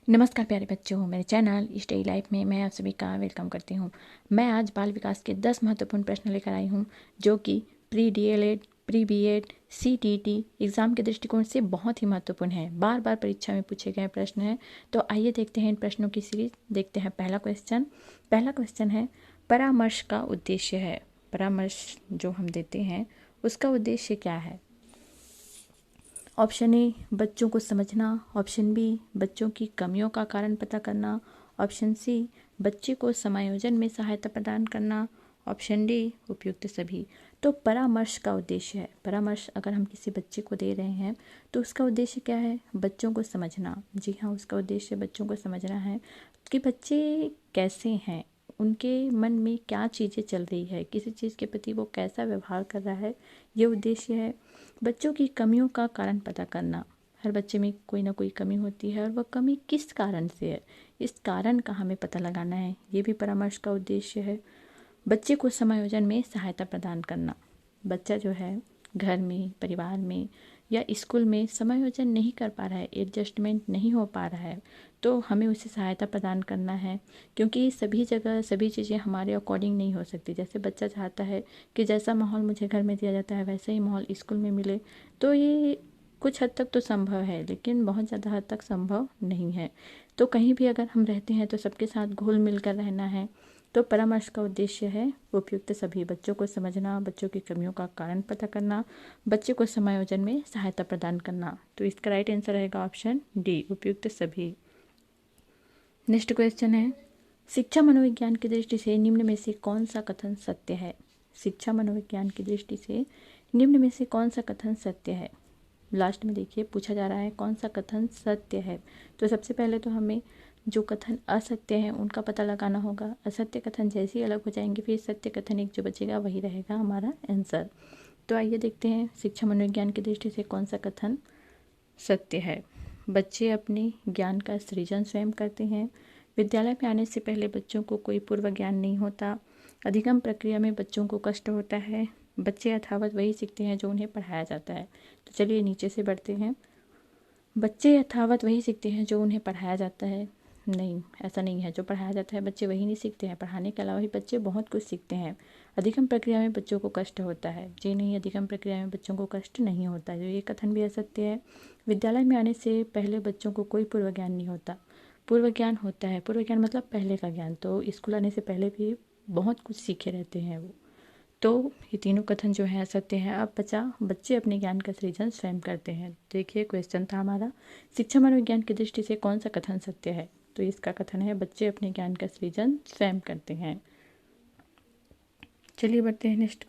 नमस्कार प्यारे बच्चों, मेरे चैनल स्टडी लाइफ में मैं आप सभी का वेलकम करती हूँ। मैं आज बाल विकास के 10 महत्वपूर्ण प्रश्न लेकर आई हूँ जो कि pre DElEd, pre BEd, CTT exam के दृष्टिकोण से बहुत ही महत्वपूर्ण है। बार बार परीक्षा में पूछे गए प्रश्न हैं। तो आइए देखते हैं इन प्रश्नों की सीरीज। देखते हैं पहला क्वेश्चन है, परामर्श का उद्देश्य है। परामर्श जो हम देते हैं उसका उद्देश्य क्या है? ऑप्शन ए, बच्चों को समझना। ऑप्शन बी, बच्चों की कमियों का कारण पता करना। ऑप्शन सी, बच्चे को समायोजन में सहायता प्रदान करना। ऑप्शन डी, उपयुक्त सभी। तो परामर्श का उद्देश्य है। परामर्श अगर हम किसी बच्चे को दे रहे हैं तो उसका उद्देश्य क्या है? बच्चों को समझना। जी हाँ, उसका उद्देश्य बच्चों को समझना है कि बच्चे कैसे हैं, उनके मन में क्या चीज़ें चल रही है, किसी चीज़ के प्रति वो कैसा व्यवहार कर रहा है, ये उद्देश्य है। बच्चों की कमियों का कारण पता करना। हर बच्चे में कोई ना कोई कमी होती है और वह कमी किस कारण से है, इस कारण का हमें पता लगाना है, ये भी परामर्श का उद्देश्य है। बच्चे को समायोजन में सहायता प्रदान करना। बच्चा जो है घर में, परिवार में या स्कूल में समायोजन नहीं कर पा रहा है, एडजस्टमेंट नहीं हो पा रहा है, तो हमें उसे सहायता प्रदान करना है। क्योंकि सभी जगह सभी चीज़ें हमारे अकॉर्डिंग नहीं हो सकती। जैसे बच्चा चाहता है कि जैसा माहौल मुझे घर में दिया जाता है वैसा ही माहौल स्कूल में मिले, तो ये कुछ हद तक तो संभव है, लेकिन बहुत ज़्यादा हद तक संभव नहीं है। तो कहीं भी अगर हम रहते हैं तो सबके साथ घुल मिल कर रहना है। तो परामर्श का उद्देश्य है उपयुक्त सभी। बच्चों को समझना, बच्चों की कमियों का कारण पता करना, बच्चे को समायोजन में सहायता प्रदान करना। तो इसका राइट आंसर रहेगा ऑप्शन डी, उपयुक्त सभी। नेक्स्ट क्वेश्चन है, शिक्षा मनोविज्ञान की दृष्टि से निम्न में से कौन सा कथन सत्य है? शिक्षा मनोविज्ञान की दृष्टि से निम्न में से कौन सा कथन सत्य है? लास्ट में देखिए पूछा जा रहा है कौन सा कथन सत्य है। तो सबसे पहले तो हमें जो कथन असत्य है उनका पता लगाना होगा। असत्य कथन जैसे ही अलग हो जाएंगे फिर सत्य कथन एक जो बचेगा वही रहेगा हमारा आंसर। तो आइए देखते हैं शिक्षा मनोविज्ञान की दृष्टि से कौन सा कथन सत्य है। बच्चे अपने ज्ञान का सृजन स्वयं करते हैं। विद्यालय में आने से पहले बच्चों को कोई पूर्व ज्ञान नहीं होता। अधिगम प्रक्रिया में बच्चों को कष्ट होता है। बच्चे यथावत वही सीखते हैं जो उन्हें पढ़ाया जाता है। तो चलिए नीचे से बढ़ते हैं। बच्चे यथावत वही सीखते हैं जो उन्हें पढ़ाया जाता है। नहीं, ऐसा नहीं है। जो पढ़ाया जाता है बच्चे वही नहीं सीखते हैं, पढ़ाने के अलावा भी बच्चे बहुत कुछ सीखते हैं। अधिगम प्रक्रिया में बच्चों को कष्ट होता है। जी नहीं, अधिगम प्रक्रिया में बच्चों को कष्ट नहीं होता है। जो ये कथन भी असत्य है। विद्यालय में आने से पहले बच्चों को कोई पूर्व ज्ञान नहीं होता। पूर्व ज्ञान होता है। पूर्व ज्ञान मतलब पहले का ज्ञान। तो स्कूल आने से पहले भी बहुत कुछ सीखे रहते हैं वो। तो ये तीनों कथन जो है सत्य है। अब बच्चे अपने ज्ञान का सृजन स्वयं करते हैं। देखिए क्वेश्चन था हमारा, शिक्षा मनोविज्ञान की दृष्टि से कौन सा कथन सत्य है? तो इसका कथन है बच्चे अपने ज्ञान का सृजन स्वयं करते हैं। चलिए बढ़ते हैं नेक्स्ट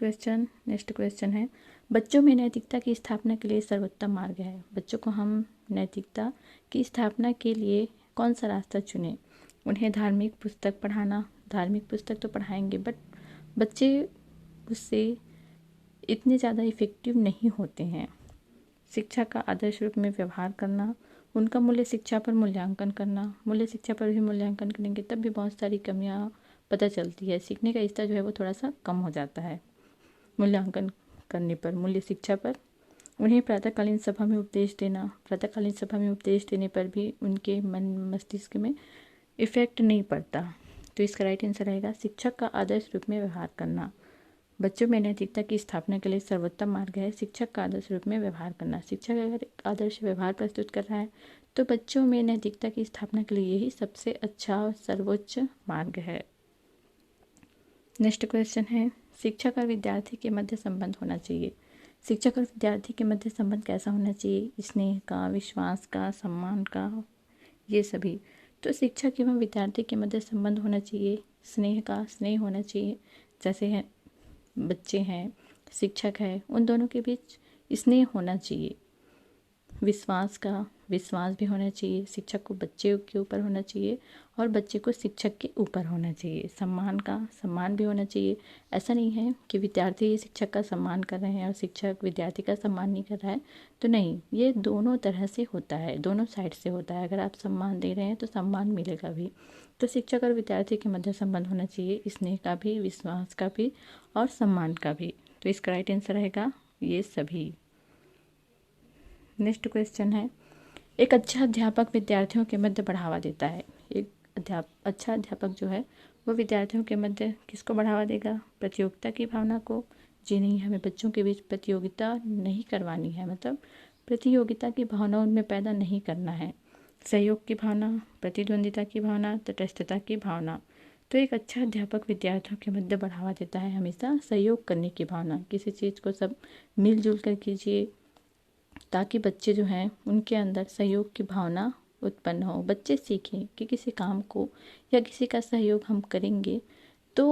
क्वेश्चन है, बच्चों में नैतिकता की स्थापना के लिए सर्वोत्तम मार्ग है। बच्चों को हम नैतिकता की स्थापना के लिए कौन सा रास्ता चुने? उन्हें धार्मिक पुस्तक पढ़ाना। धार्मिक पुस्तक तो पढ़ाएंगे बट बच्चे उससे इतने ज़्यादा इफ़ेक्टिव नहीं होते हैं। शिक्षा का आदर्श रूप में व्यवहार करना, उनका मूल्य शिक्षा पर मूल्यांकन करना। मूल्य शिक्षा पर भी मूल्यांकन करेंगे तब भी बहुत सारी कमियां पता चलती है। सीखने का स्तर जो है वो थोड़ा सा कम हो जाता है मूल्यांकन करने पर। मूल्य शिक्षा पर उन्हें प्रातःकालीन सभा में उपदेश देना। प्रातःकालीन सभा में उपदेश देने पर भी उनके मन मस्तिष्क में इफ़ेक्ट नहीं पड़ता। तो इसका राइट आंसर रहेगा शिक्षक का आदर्श रूप में व्यवहार करना। बच्चों में नैतिकता की स्थापना के लिए सर्वोत्तम मार्ग है शिक्षक का आदर्श रूप में व्यवहार करना। शिक्षक अगर आदर्श व्यवहार प्रस्तुत कर रहा है तो बच्चों में नैतिकता की स्थापना के लिए यही सबसे अच्छा और सर्वोच्च मार्ग है। नेक्स्ट क्वेश्चन है, शिक्षक और विद्यार्थी के मध्य संबंध होना चाहिए। शिक्षक और विद्यार्थी के मध्य संबंध कैसा होना चाहिए? स्नेह का, विश्वास का, सम्मान का, ये सभी। तो शिक्षक एवं विद्यार्थी के मध्य संबंध होना चाहिए स्नेह का। स्नेह होना चाहिए, जैसे है बच्चे हैं, शिक्षक है, उन दोनों के बीच स्नेह होना चाहिए। विश्वास का, विश्वास भी होना चाहिए। शिक्षक को बच्चे के ऊपर होना चाहिए और बच्चे को शिक्षक के ऊपर होना चाहिए। सम्मान का, सम्मान भी होना चाहिए। ऐसा नहीं है कि विद्यार्थी शिक्षक का सम्मान कर रहे हैं और शिक्षक विद्यार्थी का सम्मान नहीं कर रहा है। तो नहीं, ये दोनों तरह से होता है, दोनों साइड से होता है। अगर आप सम्मान दे रहे हैं तो सम्मान मिलेगा भी। तो शिक्षक और विद्यार्थी के मध्य संबंध होना चाहिए स्नेह का भी, विश्वास का भी और सम्मान का भी। तो इसका राइट आंसर रहेगा ये सभी। नेक्स्ट क्वेश्चन है, एक अच्छा अध्यापक विद्यार्थियों के मध्य बढ़ावा देता है। एक अच्छा अध्यापक जो है वो विद्यार्थियों के मध्य किसको बढ़ावा देगा? प्रतियोगिता की भावना को। जी नहीं, हमें बच्चों के बीच प्रतियोगिता नहीं करवानी है, मतलब प्रतियोगिता की भावना उनमें पैदा नहीं करना है। सहयोग की भावना, प्रतिद्वंदिता की भावना, तटस्थता की भावना। तो एक अच्छा अध्यापक विद्यार्थियों के मध्य बढ़ावा देता है हमेशा सहयोग करने की भावना। किसी चीज़ को सब मिलजुल कर कीजिए ताकि बच्चे जो हैं उनके अंदर सहयोग की भावना उत्पन्न हो। बच्चे सीखें कि किसी काम को या किसी का सहयोग हम करेंगे तो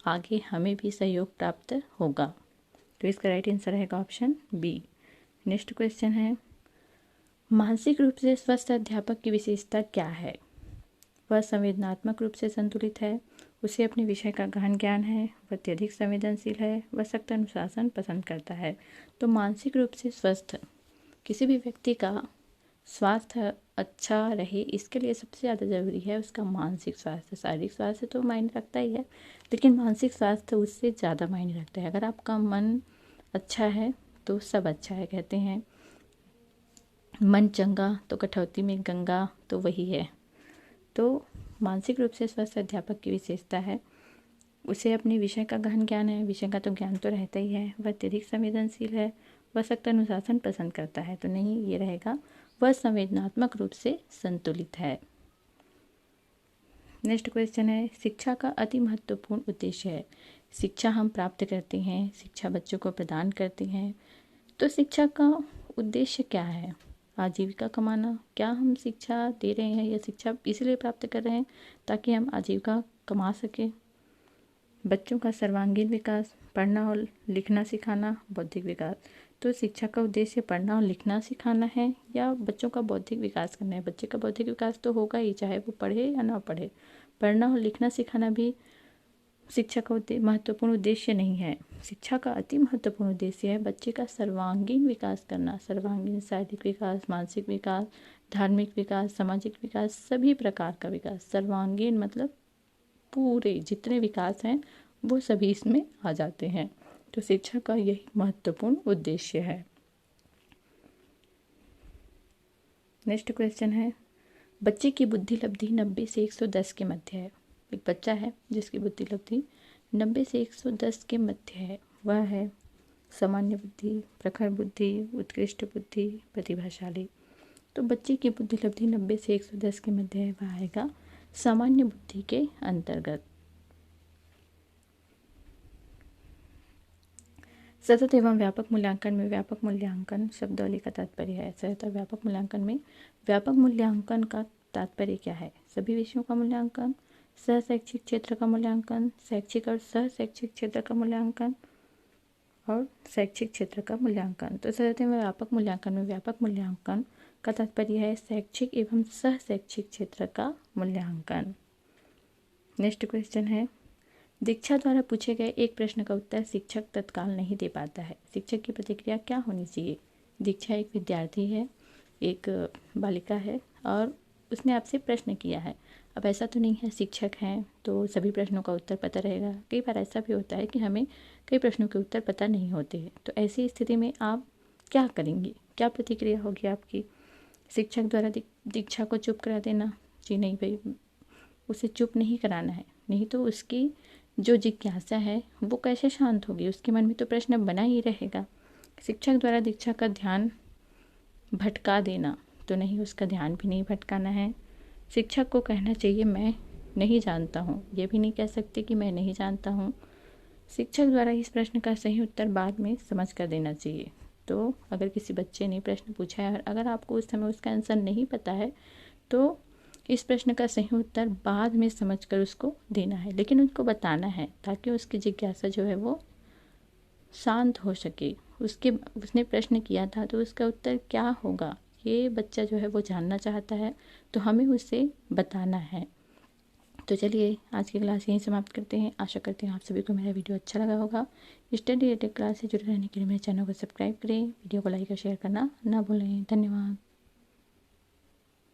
आगे हमें भी सहयोग प्राप्त होगा। तो इसका राइट आंसर रहेगा ऑप्शन बी। नेक्स्ट क्वेश्चन है, मानसिक रूप से स्वस्थ अध्यापक की विशेषता क्या है? वह संवेदनात्मक रूप से संतुलित है, उसे अपने विषय का गहन ज्ञान है, वह अत्यधिक संवेदनशील है, वह सख्त अनुशासन पसंद करता है। तो मानसिक रूप से स्वस्थ, किसी भी व्यक्ति का स्वास्थ्य अच्छा रहे इसके लिए सबसे ज़्यादा ज़रूरी है उसका मानसिक स्वास्थ्य। शारीरिक स्वास्थ्य तो मायने रखता ही है, लेकिन मानसिक स्वास्थ्य उससे ज़्यादा मायने रखता है। अगर आपका मन अच्छा है तो सब अच्छा है। कहते हैं मन चंगा तो कठौती में गंगा, तो वही है। तो मानसिक रूप से स्वस्थ अध्यापक की विशेषता है उसे अपने विषय का गहन ज्ञान है। विषय का तो ज्ञान तो रहता ही है। वह अत्यधिक संवेदनशील है, वह सख्त अनुशासन पसंद करता है। तो नहीं, ये रहेगा वह संवेदनात्मक रूप से संतुलित है। नेक्स्ट क्वेश्चन है, शिक्षा का अति महत्वपूर्ण उद्देश्य है। शिक्षा हम प्राप्त करते हैं, शिक्षा बच्चों को प्रदान करते हैं, तो शिक्षा का उद्देश्य क्या है? आजीविका कमाना। क्या हम शिक्षा दे रहे हैं या शिक्षा इसलिए प्राप्त कर रहे हैं ताकि हम आजीविका कमा सकें? बच्चों का सर्वांगीण विकास, पढ़ना और लिखना सिखाना, बौद्धिक विकास। तो शिक्षा का उद्देश्य पढ़ना और लिखना सिखाना है या बच्चों का बौद्धिक विकास करना है? बच्चे का बौद्धिक विकास तो होगा ही, चाहे वो पढ़े या ना पढ़े। पढ़ना और लिखना सिखाना भी शिक्षा का महत्वपूर्ण उद्देश्य नहीं है। शिक्षा का अति महत्वपूर्ण उद्देश्य है बच्चे का सर्वांगीण विकास करना। सर्वांगीण शारीरिक विकास, मानसिक विकास, धार्मिक विकास, सामाजिक विकास, सभी प्रकार का विकास। सर्वांगीण मतलब पूरे जितने विकास हैं वो सभी इसमें आ जाते हैं। तो शिक्षा का यही महत्वपूर्ण उद्देश्य है। नेक्स्ट क्वेश्चन है, बच्चे की बुद्धि लब्धि 90 से 110 के मध्य है। एक बच्चा है जिसकी बुद्धि लब्धि 90 से 110 के मध्य है। वह है सामान्य बुद्धि, प्रखर बुद्धि, उत्कृष्ट बुद्धि, प्रतिभाशाली। तो बच्चे की बुद्धि लब्धि 90 से 110 के मध्य है, वह आएगा सामान्य बुद्धि के अंतर्गत। सतत एवं व्यापक मूल्यांकन में व्यापक मूल्यांकन शब्दावली का तात्पर्य है। सतत व्यापक मूल्यांकन में व्यापक मूल्यांकन का तात्पर्य क्या है? सभी विषयों का मूल्यांकन, सह शैक्षिक क्षेत्र का मूल्यांकन, शैक्षिक और सह शैक्षिक क्षेत्र का मूल्यांकन और शैक्षिक क्षेत्र का मूल्यांकन। तो सतत एवं व्यापक मूल्यांकन में व्यापक मूल्यांकन का तात्पर्य है शैक्षिक एवं सह शैक्षिक क्षेत्र का मूल्यांकन। नेक्स्ट क्वेश्चन है, दीक्षा द्वारा पूछे गए एक प्रश्न का उत्तर शिक्षक तत्काल नहीं दे पाता है। शिक्षक की प्रतिक्रिया क्या होनी चाहिए? दीक्षा एक विद्यार्थी है, एक बालिका है और उसने आपसे प्रश्न किया है। अब ऐसा तो नहीं है शिक्षक हैं तो सभी प्रश्नों का उत्तर पता रहेगा। कई बार ऐसा भी होता है कि हमें कई प्रश्नों के उत्तर पता नहीं होते हैं। तो ऐसी स्थिति में आप क्या करेंगे? क्या प्रतिक्रिया होगी आपकी? शिक्षक द्वारा दीक्षा को चुप करा देना? जी नहीं भाई, उसे चुप नहीं कराना है, नहीं तो उसकी जो जिज्ञासा है वो कैसे शांत होगी? उसके मन में तो प्रश्न बना ही रहेगा। शिक्षक द्वारा दीक्षा का ध्यान भटका देना? तो नहीं, उसका ध्यान भी नहीं भटकाना है। शिक्षक को कहना चाहिए मैं नहीं जानता हूँ, ये भी नहीं कह सकते कि मैं नहीं जानता हूँ। शिक्षक द्वारा इस प्रश्न का सही उत्तर बाद में समझ कर देना चाहिए। तो अगर किसी बच्चे ने प्रश्न पूछा है और अगर आपको उस समय उसका आंसर नहीं पता है तो इस प्रश्न का सही उत्तर बाद में समझकर उसको देना है, लेकिन उसको बताना है ताकि उसकी जिज्ञासा जो है वो शांत हो सके। उसने प्रश्न किया था तो उसका उत्तर क्या होगा ये बच्चा जो है वो जानना चाहता है, तो हमें उसे बताना है। तो चलिए आज की क्लास यहीं समाप्त करते हैं। आशा करते हैं आप सभी को मेरा वीडियो अच्छा लगा होगा। स्टडी रिलेटेड क्लास से जुड़े रहने के लिए मेरे चैनल को सब्सक्राइब करें, वीडियो को लाइक और शेयर करना ना भूलें। धन्यवाद।